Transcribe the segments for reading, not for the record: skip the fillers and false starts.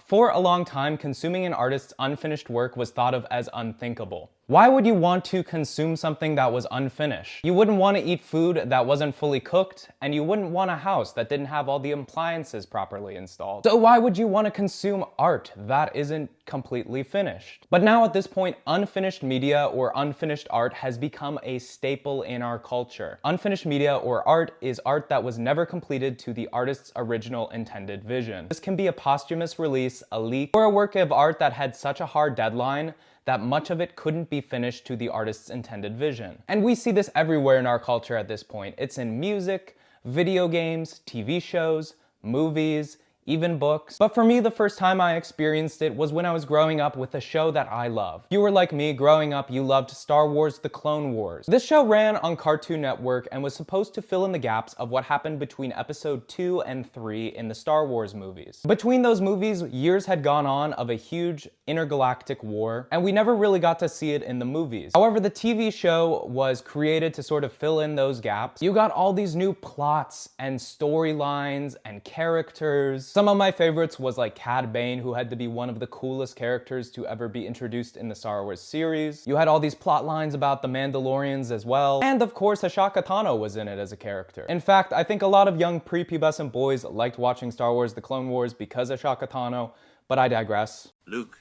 For a long time, consuming an artist's unfinished work was thought of as unthinkable. Why would you want to consume something that was unfinished? You wouldn't want to eat food that wasn't fully cooked, and you wouldn't want a house that didn't have all the appliances properly installed. So why would you want to consume art that isn't completely finished? But now at this point, unfinished media or unfinished art has become a staple in our culture. Unfinished media or art is art that was never completed to the artist's original intended vision. This can be a posthumous release, a leak, or a work of art that had such a hard deadline that much of it couldn't be finished to the artist's intended vision. And we see this everywhere in our culture at this point. It's in music, video games, TV shows, movies, even books. But for me, the first time I experienced it was when I was growing up with a show that I love. If you were like me, growing up, you loved Star Wars: The Clone Wars. This show ran on Cartoon Network and was supposed to fill in the gaps of what happened between episode 2 and 3 in the Star Wars movies. Between those movies, years had gone on of a huge intergalactic war, and we never really got to see it in the movies. However, the TV show was created to sort of fill in those gaps. You got all these new plots and storylines and characters. Some of my favorites was like Cad Bane, who had to be one of the coolest characters to ever be introduced in the Star Wars series. You had all these plot lines about the Mandalorians as well. And of course, Ahsoka Tano was in it as a character. In fact, I think a lot of young prepubescent boys liked watching Star Wars: The Clone Wars because of Ahsoka Tano, but I digress. Luke,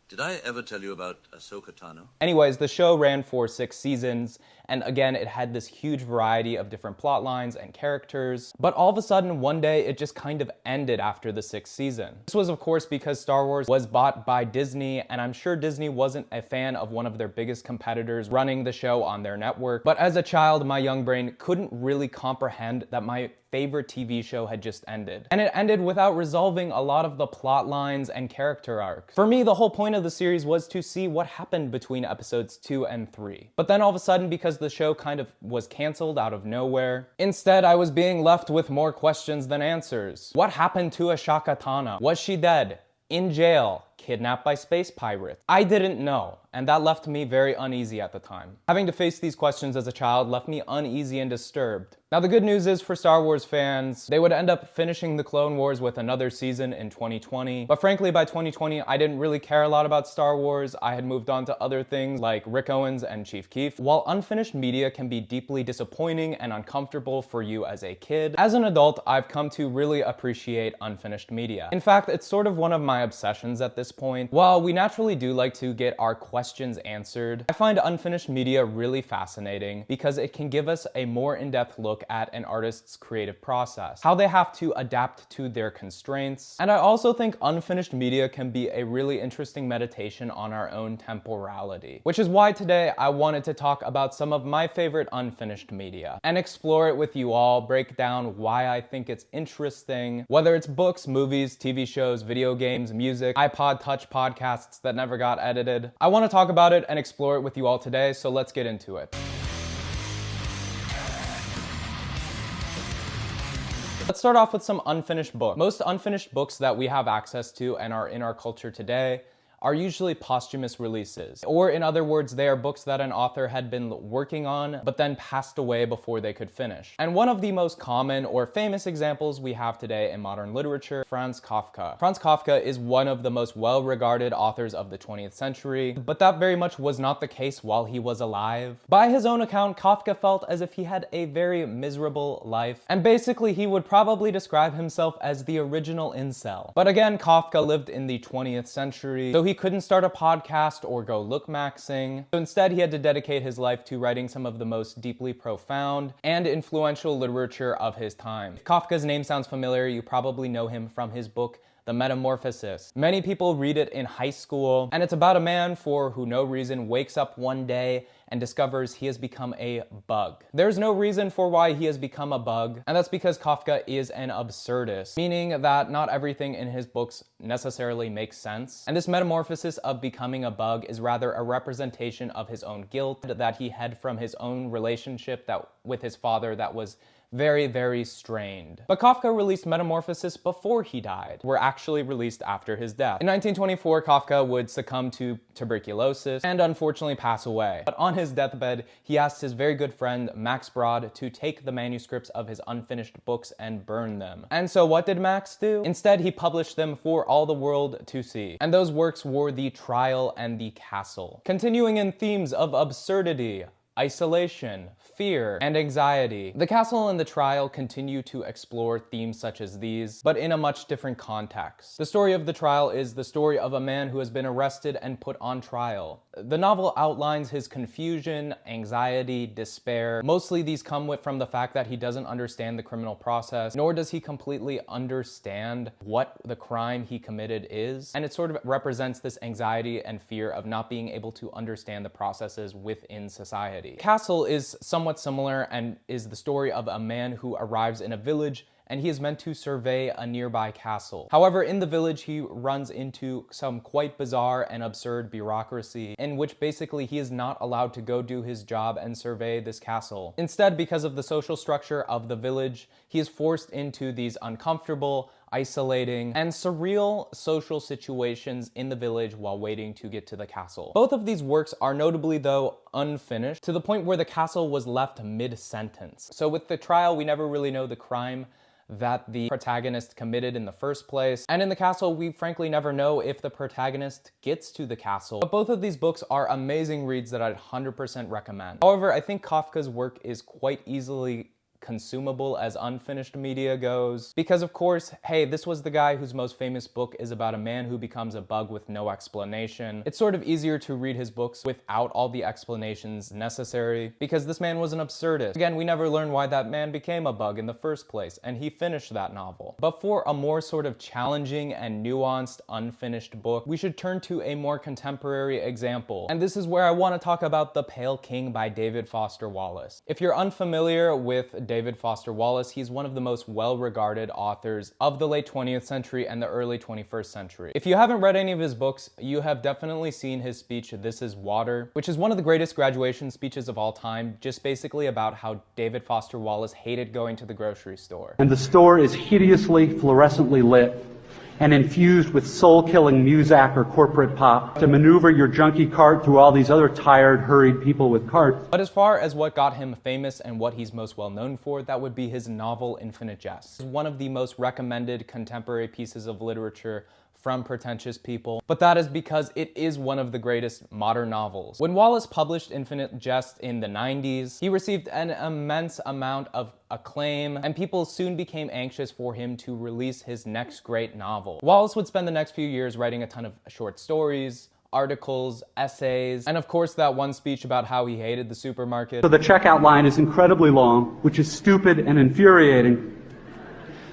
did I ever tell you about Ahsoka Tano? Anyways, the show ran for 6 seasons, and again, it had this huge variety of different plot lines and characters. But all of a sudden, one day, it just kind of ended after the 6th season. This was, of course, because Star Wars was bought by Disney, and I'm sure Disney wasn't a fan of one of their biggest competitors running the show on their network. But as a child, my young brain couldn't really comprehend that my favorite TV show had just ended. And it ended without resolving a lot of the plot lines and character arcs. For me, the whole point of the series was to see what happened between episodes 2 and 3. But then all of a sudden, because the show kind of was canceled out of nowhere, instead I was being left with more questions than answers. What happened to Ahsoka Tano? Was she dead? In jail? Kidnapped by space pirates? I didn't know, and that left me very uneasy at the time. Having to face these questions as a child left me uneasy and disturbed. Now the good news is for Star Wars fans, they would end up finishing the Clone Wars with another season in 2020. But frankly, by 2020, I didn't really care a lot about Star Wars. I had moved on to other things like Rick Owens and Chief Keef. While unfinished media can be deeply disappointing and uncomfortable for you as a kid, as an adult, I've come to really appreciate unfinished media. In fact, it's sort of one of my obsessions at this point. While we naturally do like to get our questions answered, I find unfinished media really fascinating because it can give us a more in-depth look at an artist's creative process, how they have to adapt to their constraints. And I also think unfinished media can be a really interesting meditation on our own temporality, which is why today I wanted to talk about some of my favorite unfinished media and explore it with you all, break down why I think it's interesting, whether it's books, movies, TV shows, video games, music, iPod Touch podcasts that never got edited. I want to talk about it and explore it with you all today, so let's get into it. Let's start off with some unfinished books. Most unfinished books that we have access to and are in our culture today are usually posthumous releases. Or in other words, they are books that an author had been working on, but then passed away before they could finish. And one of the most common or famous examples we have today in modern literature, Franz Kafka. Franz Kafka is one of the most well-regarded authors of the 20th century, but that very much was not the case while he was alive. By his own account, Kafka felt as if he had a very miserable life, and basically he would probably describe himself as the original incel. But again, Kafka lived in the 20th century, so he couldn't start a podcast or go look maxing. So instead, he had to dedicate his life to writing some of the most deeply profound and influential literature of his time. If Kafka's name sounds familiar, you probably know him from his book, The Metamorphosis. Many people read it in high school, and it's about a man for who no reason wakes up one day and discovers he has become a bug. There's no reason for why he has become a bug, and that's because Kafka is an absurdist, meaning that not everything in his books necessarily makes sense. And this metamorphosis of becoming a bug is rather a representation of his own guilt that he had from his own relationship with his father that was very, very strained. But Kafka released Metamorphosis before he died, were actually released after his death. In 1924, Kafka would succumb to tuberculosis and unfortunately pass away. But on his deathbed, he asked his very good friend Max Brod to take the manuscripts of his unfinished books and burn them. And so what did Max do? Instead, he published them for all the world to see. And those works were The Trial and The Castle. Continuing in themes of absurdity, isolation, fear, and anxiety, The Castle and The Trial continue to explore themes such as these, but in a much different context. The story of The Trial is the story of a man who has been arrested and put on trial. The novel outlines his confusion, anxiety, despair. Mostly these come from the fact that he doesn't understand the criminal process, nor does he completely understand what the crime he committed is. And it sort of represents this anxiety and fear of not being able to understand the processes within society. Castle is somewhat similar and is the story of a man who arrives in a village and he is meant to survey a nearby castle. However, in the village, he runs into some quite bizarre and absurd bureaucracy in which basically he is not allowed to go do his job and survey this castle. Instead, because of the social structure of the village, he is forced into these uncomfortable, isolating, and surreal social situations in the village while waiting to get to the castle. Both of these works are notably, though, unfinished, to the point where the castle was left mid-sentence. So with The Trial, we never really know the crime that the protagonist committed in the first place. And in The Castle, we frankly never know if the protagonist gets to the castle. But both of these books are amazing reads that I'd 100% recommend. However, I think Kafka's work is quite easily consumable as unfinished media goes. Because of course, hey, this was the guy whose most famous book is about a man who becomes a bug with no explanation. It's sort of easier to read his books without all the explanations necessary, because this man was an absurdist. Again, we never learn why that man became a bug in the first place, and he finished that novel. But for a more sort of challenging and nuanced unfinished book, we should turn to a more contemporary example. And this is where I want to talk about The Pale King by David Foster Wallace. If you're unfamiliar with David Foster Wallace, he's one of the most well-regarded authors of the late 20th century and the early 21st century. If you haven't read any of his books, you have definitely seen his speech, This Is Water, which is one of the greatest graduation speeches of all time, just basically about how David Foster Wallace hated going to the grocery store. And the store is hideously fluorescently lit and infused with soul-killing muzak or corporate pop to maneuver your junkie cart through all these other tired, hurried people with carts. But as far as what got him famous and what he's most well known for, that would be his novel Infinite Jest. It's one of the most recommended contemporary pieces of literature from pretentious people, but that is because it is one of the greatest modern novels. When Wallace published Infinite Jest in the 90s, he received an immense amount of acclaim, and people soon became anxious for him to release his next great novel. Wallace would spend the next few years writing a ton of short stories, articles, essays, and of course that one speech about how he hated the supermarket. So the checkout line is incredibly long, which is stupid and infuriating.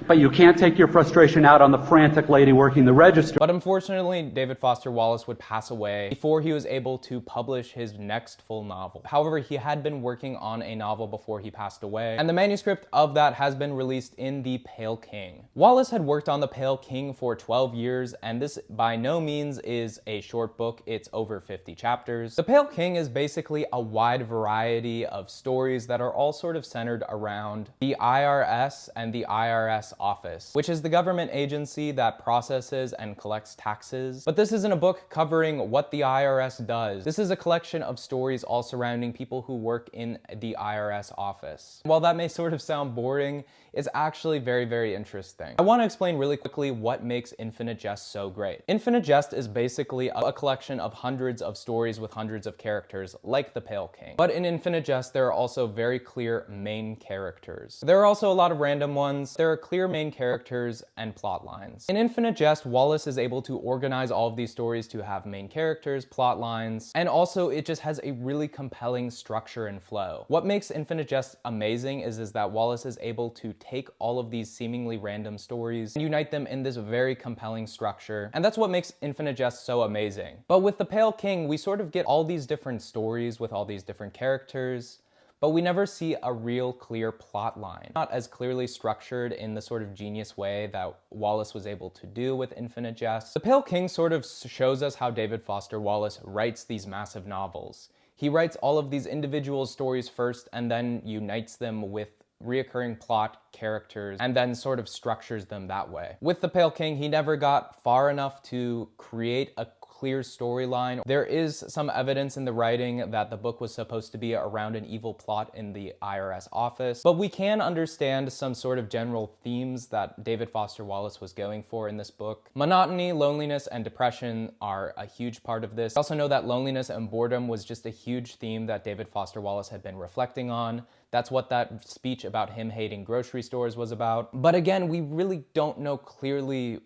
But you can't take your frustration out on the frantic lady working the register. But unfortunately, David Foster Wallace would pass away before he was able to publish his next full novel. However, he had been working on a novel before he passed away, and the manuscript of that has been released in The Pale King. Wallace had worked on The Pale King for 12 years, and this by no means is a short book. It's over 50 chapters. The Pale King is basically a wide variety of stories that are all sort of centered around the IRS and the IRS office, which is the government agency that processes and collects taxes. But this isn't a book covering what the IRS does. This is a collection of stories all surrounding people who work in the IRS office. While that may sort of sound boring, it's actually very, very interesting. I want to explain really quickly what makes Infinite Jest so great. Infinite Jest is basically a collection of hundreds of stories with hundreds of characters, like The Pale King. But in Infinite Jest, there are also very clear main characters. There are also a lot of random ones. There are clear main characters and plot lines. In Infinite Jest, Wallace is able to organize all of these stories to have main characters, plot lines, and also it just has a really compelling structure and flow. What makes Infinite Jest amazing is that Wallace is able to take all of these seemingly random stories and unite them in this very compelling structure, and that's what makes Infinite Jest so amazing. But with The Pale King, we sort of get all these different stories with all these different characters, but we never see a real clear plot line. Not as clearly structured in the sort of genius way that Wallace was able to do with Infinite Jest. The Pale King sort of shows us how David Foster Wallace writes these massive novels. He writes all of these individual stories first and then unites them with reoccurring plot, characters, and then sort of structures them that way. With The Pale King, he never got far enough to create a clear storyline. There is some evidence in the writing that the book was supposed to be around an evil plot in the IRS office, but we can understand some sort of general themes that David Foster Wallace was going for in this book. Monotony, loneliness, and depression are a huge part of this. We also know that loneliness and boredom was just a huge theme that David Foster Wallace had been reflecting on. That's what that speech about him hating grocery stores was about. But again, we really don't know clearly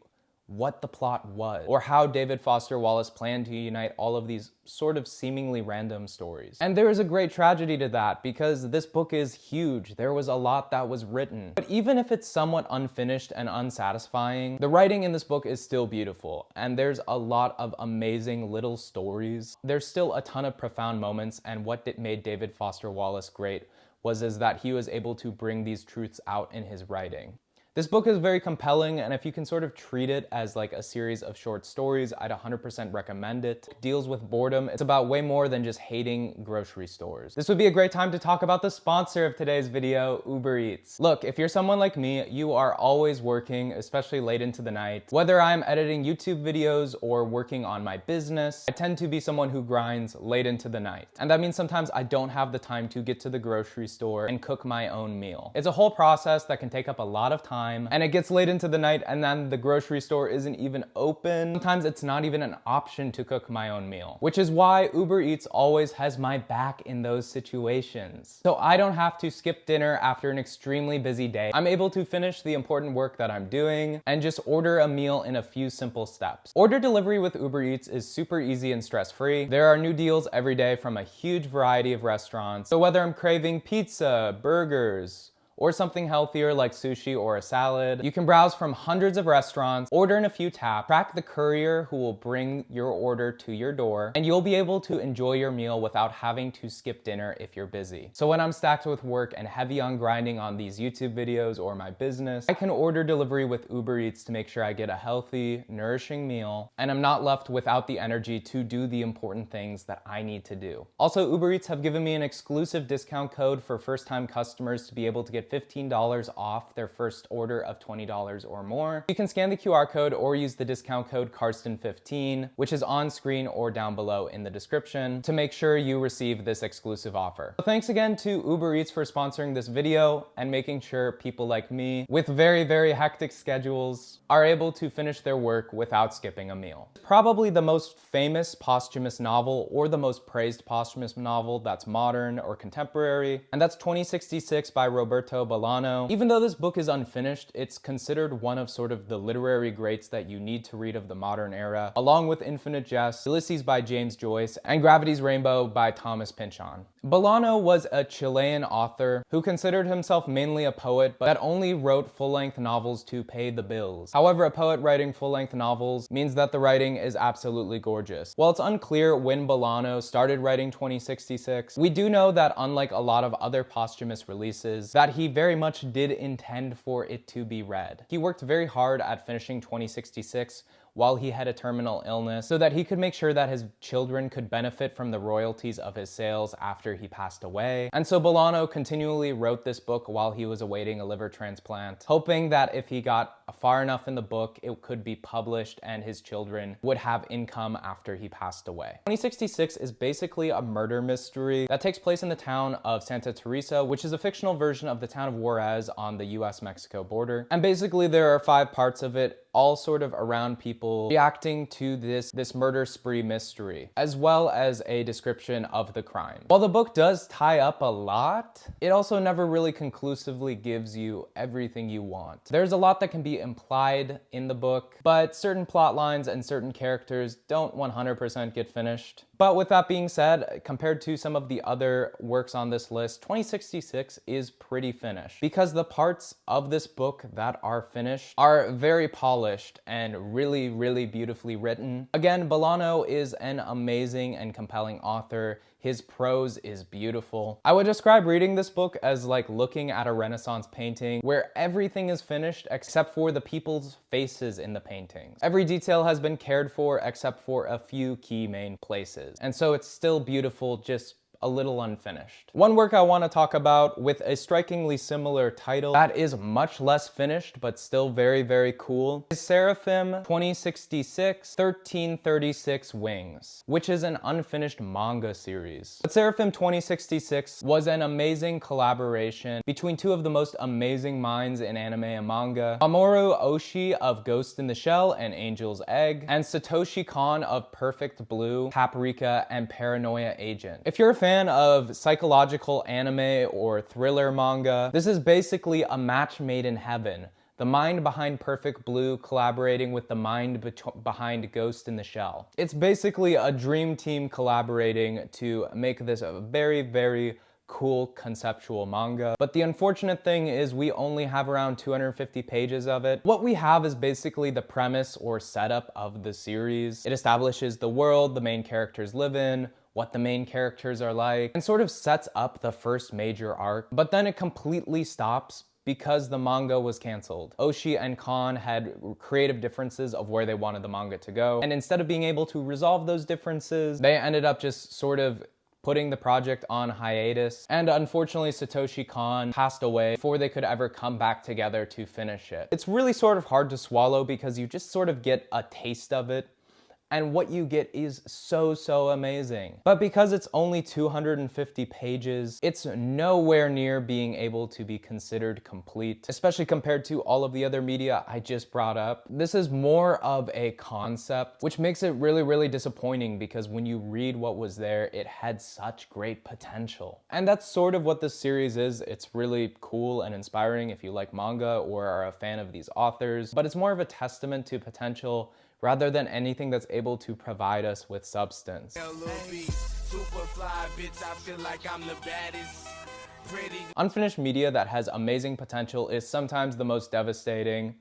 what the plot was, or how David Foster Wallace planned to unite all of these sort of seemingly random stories. And there is a great tragedy to that, because this book is huge. There was a lot that was written. But even if it's somewhat unfinished and unsatisfying, the writing in this book is still beautiful, and there's a lot of amazing little stories. There's still a ton of profound moments, and what made David Foster Wallace great was that he was able to bring these truths out in his writing. This book is very compelling, and if you can sort of treat it as like a series of short stories, I'd 100% recommend it. It deals with boredom. It's about way more than just hating grocery stores. This would be a great time to talk about the sponsor of today's video, Uber Eats. Look, if you're someone like me, you are always working, especially late into the night. Whether I'm editing YouTube videos or working on my business, I tend to be someone who grinds late into the night. And that means sometimes I don't have the time to get to the grocery store and cook my own meal. It's a whole process that can take up a lot of time, and it gets late into the night and then the grocery store isn't even open. Sometimes it's not even an option to cook my own meal, which is why Uber Eats always has my back in those situations. So I don't have to skip dinner after an extremely busy day. I'm able to finish the important work that I'm doing and just order a meal in a few simple steps. Order delivery with Uber Eats is super easy and stress-free. There are new deals every day from a huge variety of restaurants. So whether I'm craving pizza, burgers, or something healthier like sushi or a salad, you can browse from hundreds of restaurants, order in a few taps, track the courier who will bring your order to your door, and you'll be able to enjoy your meal without having to skip dinner if you're busy. So when I'm stacked with work and heavy on grinding on these YouTube videos or my business, I can order delivery with Uber Eats to make sure I get a healthy, nourishing meal, and I'm not left without the energy to do the important things that I need to do. Also, Uber Eats have given me an exclusive discount code for first-time customers to be able to get $15 off their first order of $20 or more. You can scan the QR code or use the discount code Karsten15, which is on screen or down below in the description, to make sure you receive this exclusive offer. So thanks again to Uber Eats for sponsoring this video and making sure people like me with very, very hectic schedules are able to finish their work without skipping a meal. Probably the most famous posthumous novel, or the most praised posthumous novel that's modern or contemporary, and that's 2066 by Roberto Bolano. Even though this book is unfinished, it's considered one of sort of the literary greats that you need to read of the modern era, along with Infinite Jest, Ulysses by James Joyce, and Gravity's Rainbow by Thomas Pynchon. Bolano was a Chilean author who considered himself mainly a poet, but that only wrote full-length novels to pay the bills. However, a poet writing full-length novels means that the writing is absolutely gorgeous. While it's unclear when Bolano started writing 2066, we do know that unlike a lot of other posthumous releases, that he very much did intend for it to be read. He worked very hard at finishing 2066 while he had a terminal illness so that he could make sure that his children could benefit from the royalties of his sales after he passed away. And so Bolano continually wrote this book while he was awaiting a liver transplant, hoping that if he got far enough in the book, it could be published and his children would have income after he passed away. 2066 is basically a murder mystery that takes place in the town of Santa Teresa, which is a fictional version of the town of Juarez on the US-Mexico border. And basically there are 5 parts of it, all sort of around people reacting to this murder spree mystery, as well as a description of the crime. While the book does tie up a lot, it also never really conclusively gives you everything you want. There's a lot that can be implied in the book, but certain plot lines and certain characters don't 100% get finished. But with that being said, compared to some of the other works on this list, 2066 is pretty finished, because the parts of this book that are finished are very polished and really, really beautifully written. Again, Bolano is an amazing and compelling author. His prose is beautiful. I would describe reading this book as like looking at a Renaissance painting where everything is finished except for the people's faces in the paintings. Every detail has been cared for except for a few key main places. And so it's still beautiful just a little unfinished. One work I want to talk about with a strikingly similar title that is much less finished but still very, very cool is Seraphim 2066 1336 Wings, which is an unfinished manga series. But Seraphim 2066 was an amazing collaboration between two of the most amazing minds in anime and manga, Mamoru Oshii of Ghost in the Shell and Angel's Egg, and Satoshi Kon of Perfect Blue, Paprika, and Paranoia Agent. If you're a fan of psychological anime or thriller manga, this is basically a match made in heaven. The mind behind Perfect Blue collaborating with the mind behind Ghost in the Shell. It's basically a dream team collaborating to make this a very, very cool conceptual manga. But the unfortunate thing is we only have around 250 pages of it. What we have is basically the premise or setup of the series. It establishes the world the main characters live in, what the main characters are like, and sort of sets up the first major arc. But then it completely stops because the manga was canceled. Oshii and Kon had creative differences of where they wanted the manga to go, and instead of being able to resolve those differences, they ended up just sort of putting the project on hiatus, and unfortunately Satoshi Kon passed away before they could ever come back together to finish it. It's really sort of hard to swallow because you just sort of get a taste of it, and what you get is so amazing. But because it's only 250 pages, it's nowhere near being able to be considered complete, especially compared to all of the other media I just brought up. This is more of a concept, which makes it really disappointing because when you read what was there, it had such great potential. And that's sort of what this series is. It's really cool and inspiring if you like manga or are a fan of these authors, but it's more of a testament to potential rather than anything that's able to provide us with substance. Unfinished media that has amazing potential is sometimes the most devastating,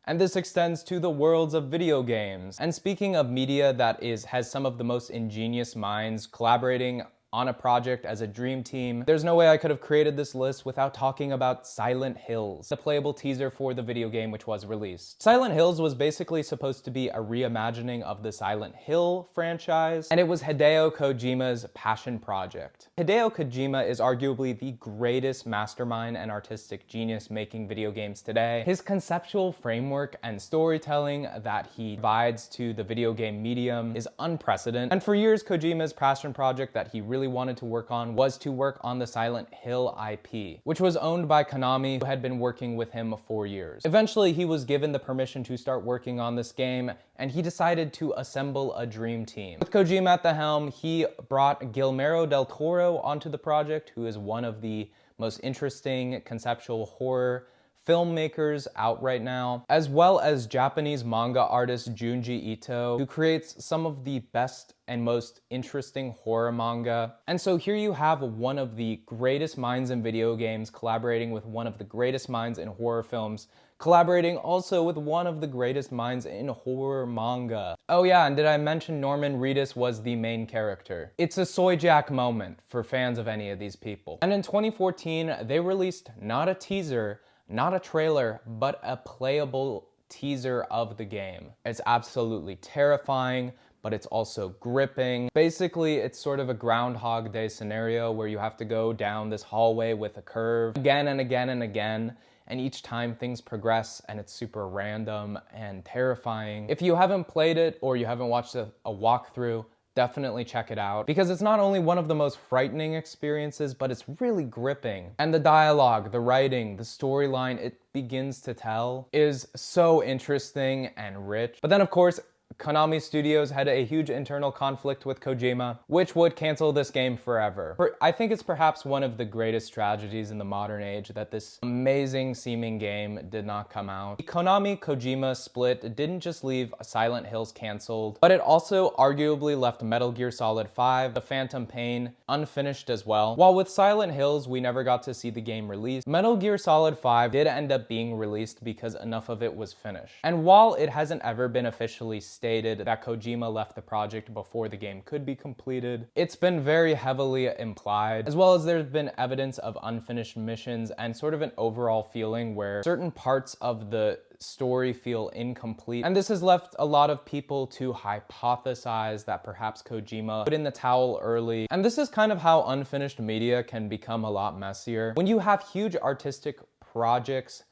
and this extends to the worlds of video games. And speaking of media that has some of the most ingenious minds collaborating on a project as a dream team, there's no way I could have created this list without talking about Silent Hills, the playable teaser for the video game which was released. Silent Hills was basically supposed to be a reimagining of the Silent Hill franchise, and it was Hideo Kojima's passion project. Hideo Kojima is arguably the greatest mastermind and artistic genius making video games today. His conceptual framework and storytelling that he provides to the video game medium is unprecedented, and for years Kojima's passion project that he really wanted to work on was to work on the Silent Hill IP, which was owned by Konami, who had been working with him for years. Eventually, he was given the permission to start working on this game, and he decided to assemble a dream team. With Kojima at the helm, he brought Guillermo del Toro onto the project, who is one of the most interesting conceptual horror filmmakers out right now, as well as Japanese manga artist Junji Ito, who creates some of the best and most interesting horror manga. And so here you have one of the greatest minds in video games collaborating with one of the greatest minds in horror films, collaborating also with one of the greatest minds in horror manga. Oh yeah, and did I mention Norman Reedus was the main character? It's a soy jack moment for fans of any of these people. And in 2014, they released not a teaser, not a trailer, but a playable teaser of the game. It's absolutely terrifying, but it's also gripping. Basically, it's sort of a Groundhog Day scenario where you have to go down this hallway with a curve again and again and again, and each time things progress and it's super random and terrifying. If you haven't played it or you haven't watched a walkthrough, definitely check it out, because it's not only one of the most frightening experiences, but it's really gripping. And the dialogue, the writing, the storyline it begins to tell is so interesting and rich. But then of course, Konami Studios had a huge internal conflict with Kojima, which would cancel this game forever. I think it's perhaps one of the greatest tragedies in the modern age that this amazing seeming game did not come out. The Konami-Kojima split didn't just leave Silent Hills canceled, but it also arguably left Metal Gear Solid 5, The Phantom Pain, unfinished as well. While with Silent Hills, we never got to see the game released, Metal Gear Solid 5 did end up being released because enough of it was finished. And while it hasn't ever been officially stated that Kojima left the project before the game could be completed. It's been very heavily implied, as well as there's been evidence of unfinished missions and sort of an overall feeling where certain parts of the story feel incomplete. And this has left a lot of people to hypothesize that perhaps Kojima put in the towel early. And this is kind of how unfinished media can become a lot messier. When you have huge artistic projects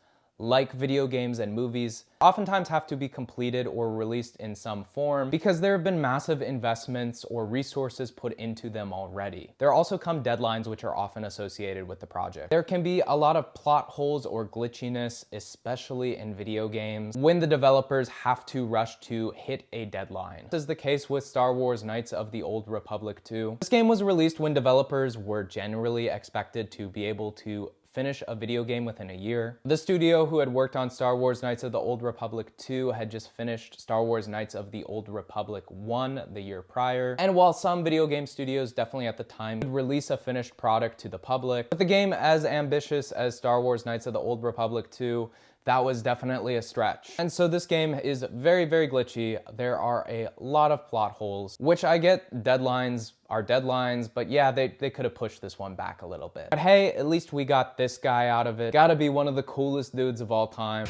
like video games and movies, oftentimes have to be completed or released in some form because there have been massive investments or resources put into them already. There also come deadlines which are often associated with the project. There can be a lot of plot holes or glitchiness, especially in video games, when the developers have to rush to hit a deadline. This is the case with Star Wars Knights of the Old Republic 2. This game was released when developers were generally expected to be able to finish a video game within a year. The studio who had worked on Star Wars Knights of the Old Republic 2 had just finished Star Wars Knights of the Old Republic 1 the year prior. And while some video game studios definitely at the time would release a finished product to the public, with the game as ambitious as Star Wars Knights of the Old Republic 2, that was definitely a stretch. And so this game is very, very glitchy. There are a lot of plot holes, which I get deadlines are deadlines, but yeah, they could have pushed this one back a little bit. But hey, at least we got this guy out of it. Gotta be one of the coolest dudes of all time.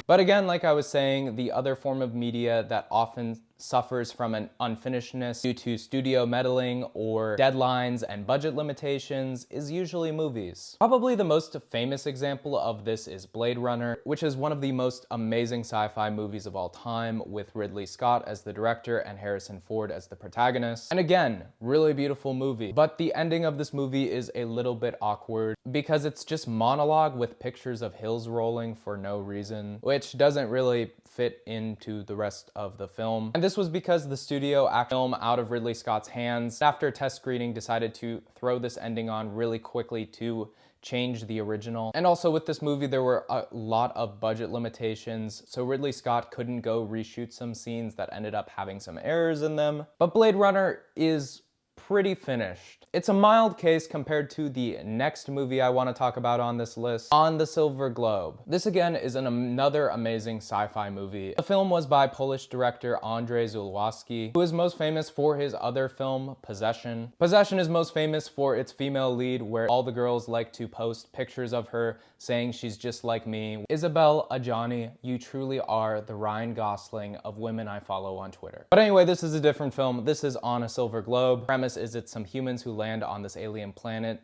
But again, like I was saying, the other form of media that often suffers from an unfinishedness due to studio meddling or deadlines and budget limitations is usually movies. Probably the most famous example of this is Blade Runner, which is one of the most amazing sci-fi movies of all time, with Ridley Scott as the director and Harrison Ford as the protagonist. And again, really beautiful movie. But the ending of this movie is a little bit awkward because it's just monologue with pictures of hills rolling for no reason, which doesn't really fit into the rest of the film. And this was because the studio acted film out of Ridley Scott's hands. After test screening, decided to throw this ending on really quickly to change the original. And also with this movie, there were a lot of budget limitations, so Ridley Scott couldn't go reshoot some scenes that ended up having some errors in them. But Blade Runner is pretty finished. It's a mild case compared to the next movie I want to talk about on this list, On the Silver Globe. This again is another amazing sci-fi movie. The film was by Polish director Andrzej Żuławski, who is most famous for his other film, Possession. Possession is most famous for its female lead, where all the girls like to post pictures of her saying she's just like me. Isabelle Adjani, you truly are the Ryan Gosling of women I follow on Twitter. But anyway, this is a different film. This is On a Silver Globe. The premise is it's some humans who land on this alien planet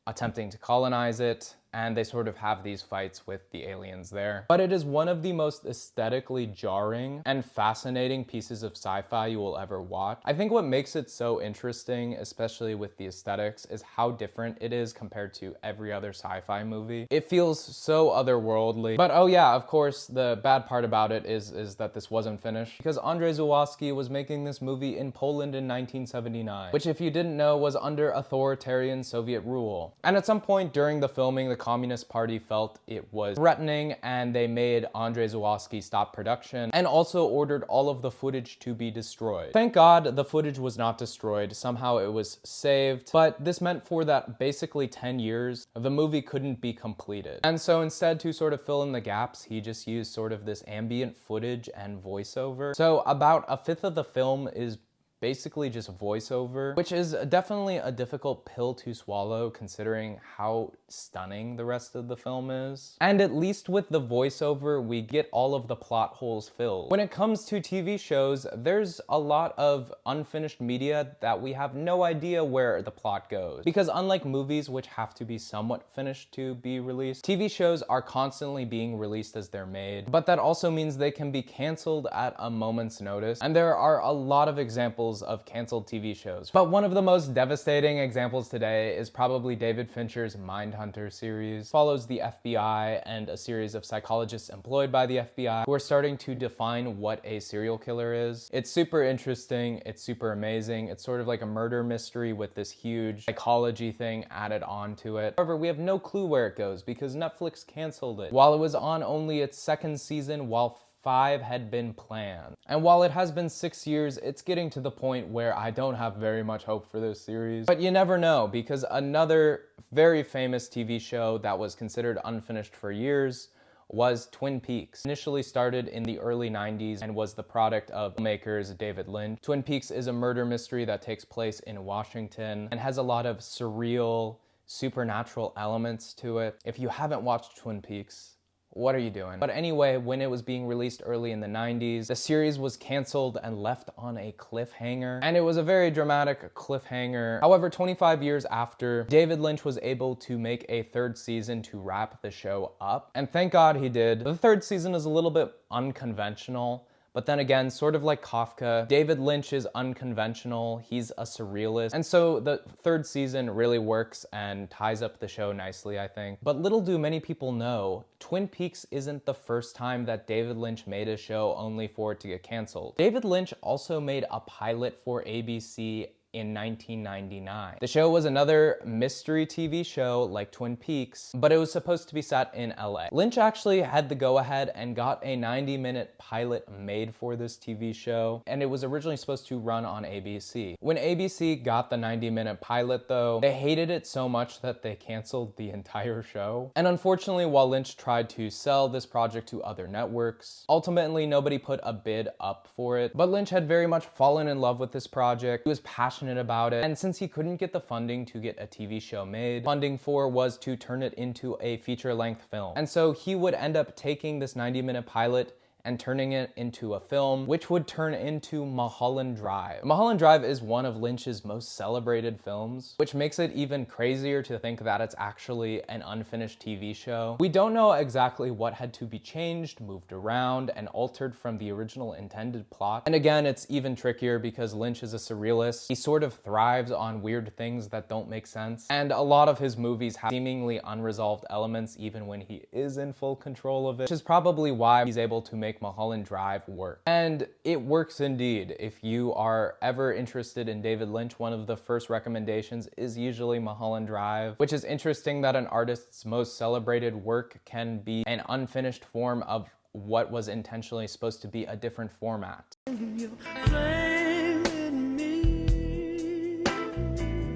attempting to colonize it, and they sort of have these fights with the aliens there. But it is one of the most aesthetically jarring and fascinating pieces of sci-fi you will ever watch. I think what makes it so interesting, especially with the aesthetics, is how different it is compared to every other sci-fi movie. It feels so otherworldly. But oh yeah, of course, the bad part about it is that this wasn't finished, because Andrzej Żuławski was making this movie in Poland in 1979, which if you didn't know was under authoritarian Soviet rule. And at some point during the filming, the Communist Party felt it was threatening, and they made Andrzej Żuławski stop production and also ordered all of the footage to be destroyed. Thank God the footage was not destroyed. Somehow it was saved, but this meant for that basically 10 years, the movie couldn't be completed. And so instead, to sort of fill in the gaps, he just used sort of this ambient footage and voiceover. So about a fifth of the film is basically just voiceover, which is definitely a difficult pill to swallow considering how stunning the rest of the film is. And at least with the voiceover, we get all of the plot holes filled. When it comes to TV shows, there's a lot of unfinished media that we have no idea where the plot goes. Because unlike movies, which have to be somewhat finished to be released, TV shows are constantly being released as they're made. But that also means they can be canceled at a moment's notice. And there are a lot of examples of canceled TV shows. But one of the most devastating examples today is probably David Fincher's Mindhunter series. It follows the FBI and a series of psychologists employed by the FBI who are starting to define what a serial killer is. It's super interesting, it's super amazing. It's sort of like a murder mystery with this huge psychology thing added onto it. However, we have no clue where it goes because Netflix canceled it while it was on only its second season, while 5 had been planned. And while it has been 6 years, it's getting to the point where I don't have very much hope for this series. But you never know, because another very famous TV show that was considered unfinished for years was Twin Peaks. Initially started in the early 90s and was the product of filmmakers David Lynch. Twin Peaks is a murder mystery that takes place in Washington and has a lot of surreal, supernatural elements to it. If you haven't watched Twin Peaks, what are you doing? But anyway, when it was being released early in the 90s, the series was canceled and left on a cliffhanger. And it was a very dramatic cliffhanger. However, 25 years after, David Lynch was able to make a third season to wrap the show up. And thank God he did. The third season is a little bit unconventional. But then again, sort of like Kafka, David Lynch is unconventional, he's a surrealist, and so the third season really works and ties up the show nicely, I think. But little do many people know, Twin Peaks isn't the first time that David Lynch made a show only for it to get canceled. David Lynch also made a pilot for ABC in 1999. The show was another mystery TV show like Twin Peaks, but it was supposed to be set in LA. Lynch actually had the go-ahead and got a 90-minute pilot made for this TV show, and it was originally supposed to run on ABC. When ABC got the 90-minute pilot though, they hated it so much that they canceled the entire show. And unfortunately, while Lynch tried to sell this project to other networks, ultimately nobody put a bid up for it. But Lynch had very much fallen in love with this project. He was passionate about it, and since he couldn't get the funding to get a TV show made, funding for was to turn it into a feature-length film. And so he would end up taking this 90-minute pilot and turning it into a film, which would turn into Muholland Drive. Muholland Drive is one of Lynch's most celebrated films, which makes it even crazier to think that it's actually an unfinished TV show. We don't know exactly what had to be changed, moved around, and altered from the original intended plot. And again, it's even trickier because Lynch is a surrealist. He sort of thrives on weird things that don't make sense. And a lot of his movies have seemingly unresolved elements even when he is in full control of it, which is probably why he's able to make Muholland Drive work. And it works indeed. If you are ever interested in David Lynch, one of the first recommendations is usually Muholland Drive, which is interesting that an artist's most celebrated work can be an unfinished form of what was intentionally supposed to be a different format.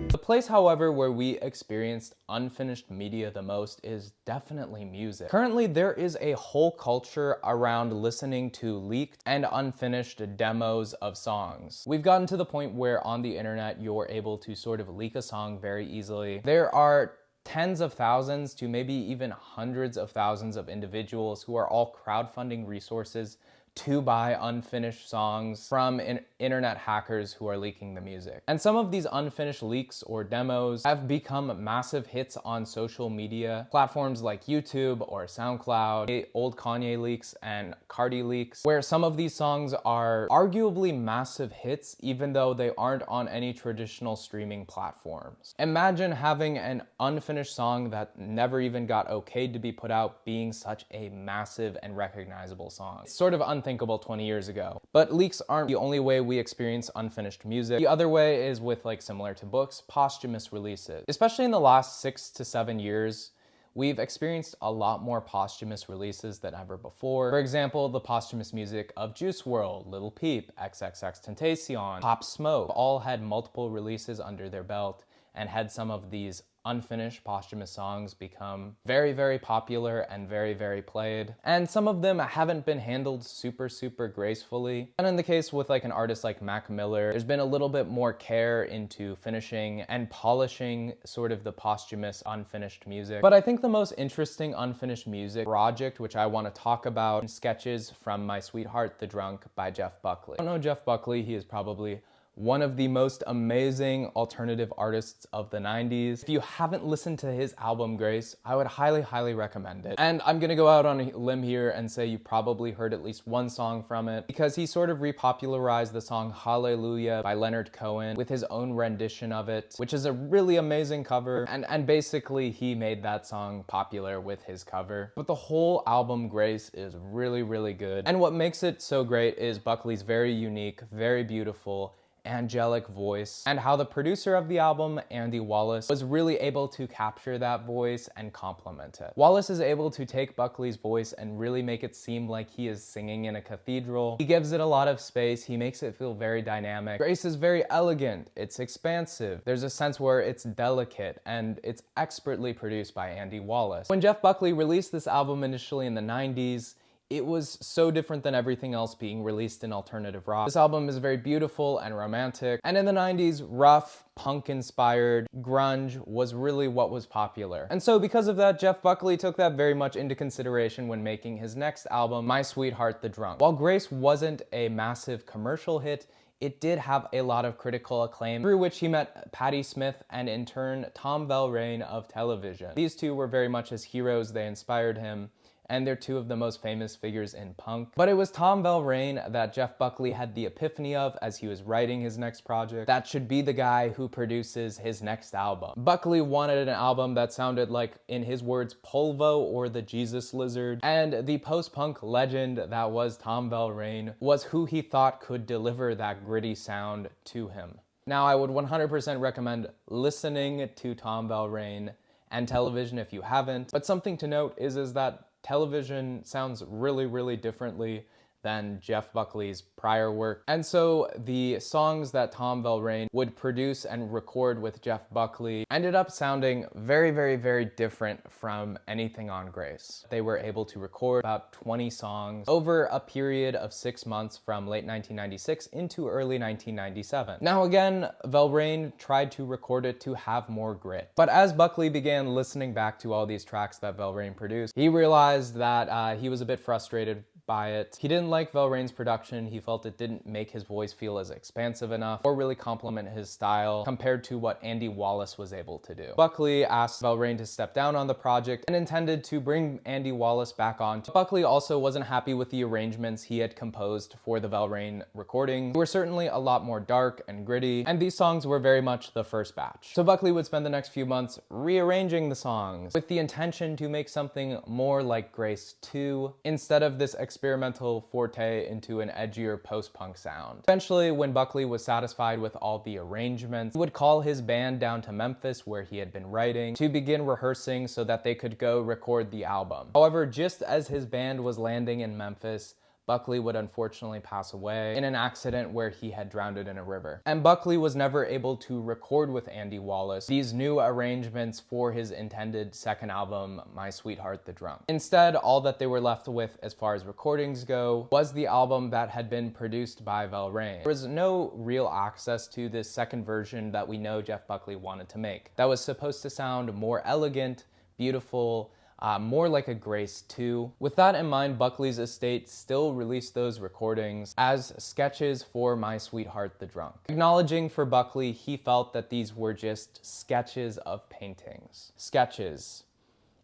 The place, however, where we experienced unfinished media the most is definitely music. Currently, there is a whole culture around listening to leaked and unfinished demos of songs. We've gotten to the point where on the internet, you're able to sort of leak a song very easily. There are tens of thousands to maybe even hundreds of thousands of individuals who are all crowdfunding resources to buy unfinished songs from internet hackers who are leaking the music. And some of these unfinished leaks or demos have become massive hits on social media platforms like YouTube or SoundCloud, old Kanye leaks and Cardi leaks, where some of these songs are arguably massive hits even though they aren't on any traditional streaming platforms. Imagine having an unfinished song that never even got okayed to be put out being such a massive and recognizable song. It's sort of unthinkable 20 years ago. But leaks aren't the only way we experience unfinished music. The other way is with, like, similar to books, posthumous releases. Especially in the last 6 to 7 years, we've experienced a lot more posthumous releases than ever before. For example, the posthumous music of Juice WRLD, Lil Peep, XXXTentacion, Pop Smoke, all had multiple releases under their belt and had some of these unfinished posthumous songs become very, very popular and very, very played. And some of them haven't been handled super, super gracefully. And in the case with like an artist like Mac Miller, there's been a little bit more care into finishing and polishing sort of the posthumous unfinished music. But I think the most interesting unfinished music project, which I want to talk about, is Sketches from My Sweetheart the Drunk by Jeff Buckley. I don't know Jeff Buckley, he is probably one of the most amazing alternative artists of the 90s. If you haven't listened to his album Grace, I would highly, highly recommend it. And I'm gonna go out on a limb here and say you probably heard at least one song from it, because he sort of repopularized the song Hallelujah by Leonard Cohen with his own rendition of it, which is a really amazing cover. And basically he made that song popular with his cover. But the whole album Grace is really, really good. And what makes it so great is Buckley's very unique, very beautiful, angelic voice, and how the producer of the album, Andy Wallace, was really able to capture that voice and complement it. Wallace is able to take Buckley's voice and really make it seem like he is singing in a cathedral. He gives it a lot of space, he makes it feel very dynamic. Grace is very elegant, it's expansive, there's a sense where it's delicate, and it's expertly produced by Andy Wallace. When Jeff Buckley released this album initially in the 90s, it was so different than everything else being released in alternative rock. This album is very beautiful and romantic, and in the 90s, rough, punk-inspired grunge was really what was popular. And so because of that, Jeff Buckley took that very much into consideration when making his next album, My Sweetheart the Drunk. While Grace wasn't a massive commercial hit, it did have a lot of critical acclaim, through which he met Patti Smith and in turn Tom Valraine of television. These two were very much his heroes, they inspired him, and they're two of the most famous figures in punk. But it was Tom Valraine that Jeff Buckley had the epiphany of as he was writing his next project. That should be the guy who produces his next album. Buckley wanted an album that sounded like, in his words, Polvo or the Jesus Lizard, and the post-punk legend that was Tom Valraine was who he thought could deliver that gritty sound to him. Now, I would 100% recommend listening to Tom Valraine and television if you haven't, but something to note is that television sounds really differently than Jeff Buckley's prior work. And so the songs that Tom Valraine would produce and record with Jeff Buckley ended up sounding very different from anything on Grace. They were able to record about 20 songs over a period of 6 months from late 1996 into early 1997. Now again, Valraine tried to record it to have more grit. But as Buckley began listening back to all these tracks that Valraine produced, he realized that he was a bit frustrated by it. He didn't like Valraine's production. He felt it didn't make his voice feel as expansive enough or really complement his style compared to what Andy Wallace was able to do. Buckley asked Valraine to step down on the project and intended to bring Andy Wallace back on. Buckley also wasn't happy with the arrangements he had composed for the Valraine recording. They were certainly a lot more dark and gritty, and these songs were very much the first batch. So Buckley would spend the next few months rearranging the songs with the intention to make something more like Grace 2 instead of this experimental forte into an edgier post-punk sound. Eventually, when Buckley was satisfied with all the arrangements, he would call his band down to Memphis, where he had been writing, to begin rehearsing so that they could go record the album. However, just as his band was landing in Memphis, Buckley would unfortunately pass away in an accident where he had drowned in a river. And Buckley was never able to record with Andy Wallace these new arrangements for his intended second album, My Sweetheart the Drunk. Instead, all that they were left with as far as recordings go was the album that had been produced by Valraine. There was no real access to this second version that we know Jeff Buckley wanted to make. That was supposed to sound more elegant, beautiful, more like a Grace 2. With that in mind, Buckley's estate still released those recordings as sketches for My Sweetheart the Drunk. Acknowledging for Buckley, he felt that these were just sketches of paintings. Sketches.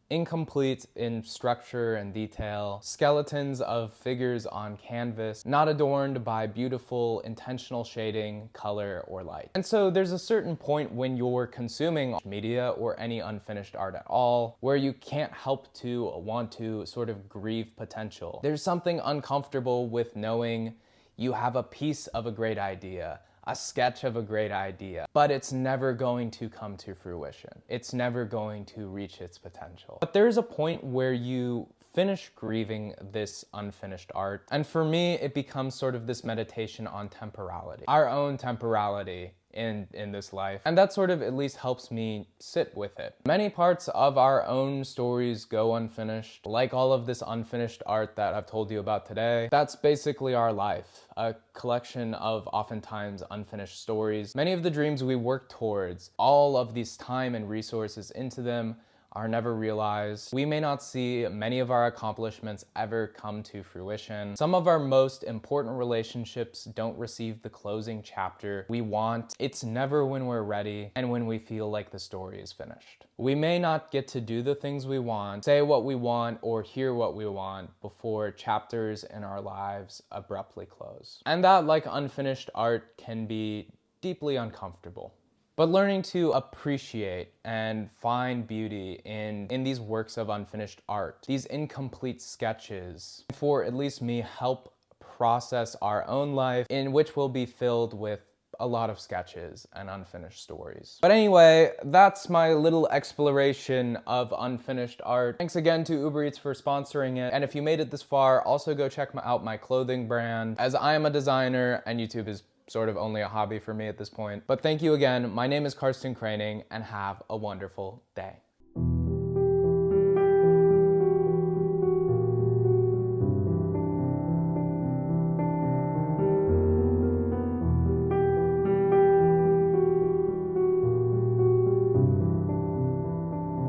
Incomplete in structure and detail, skeletons of figures on canvas, not adorned by beautiful, intentional shading, color, or light. And so there's a certain point when you're consuming media or any unfinished art at all, where you can't help to want to sort of grieve potential. There's something uncomfortable with knowing you have a piece of a great idea, a sketch of a great idea, but it's never going to come to fruition. It's never going to reach its potential. But there's a point where you finish grieving this unfinished art. And for me, it becomes sort of this meditation on temporality, our own temporality in this life. And that sort of at least helps me sit with it. Many parts of our own stories go unfinished, like all of this unfinished art that I've told you about today. That's basically our life, a collection of oftentimes unfinished stories. Many of the dreams we work towards, all of this time and resources into them, are never realized. We may not see many of our accomplishments ever come to fruition. Some of our most important relationships don't receive the closing chapter we want. It's never when we're ready and when we feel like the story is finished. We may not get to do the things we want, say what we want, or hear what we want before chapters in our lives abruptly close. And that, like unfinished art, can be deeply uncomfortable. But learning to appreciate and find beauty in these works of unfinished art, these incomplete sketches, for at least me, help process our own life, in which will be filled with a lot of sketches and unfinished stories. But anyway, that's my little exploration of unfinished art. Thanks again to Uber Eats for sponsoring it. And if you made it this far, also go check out my clothing brand, as I am a designer and YouTube is sort of only a hobby for me at this point. But thank you again. My name is Karsten Kraning, and have a wonderful day.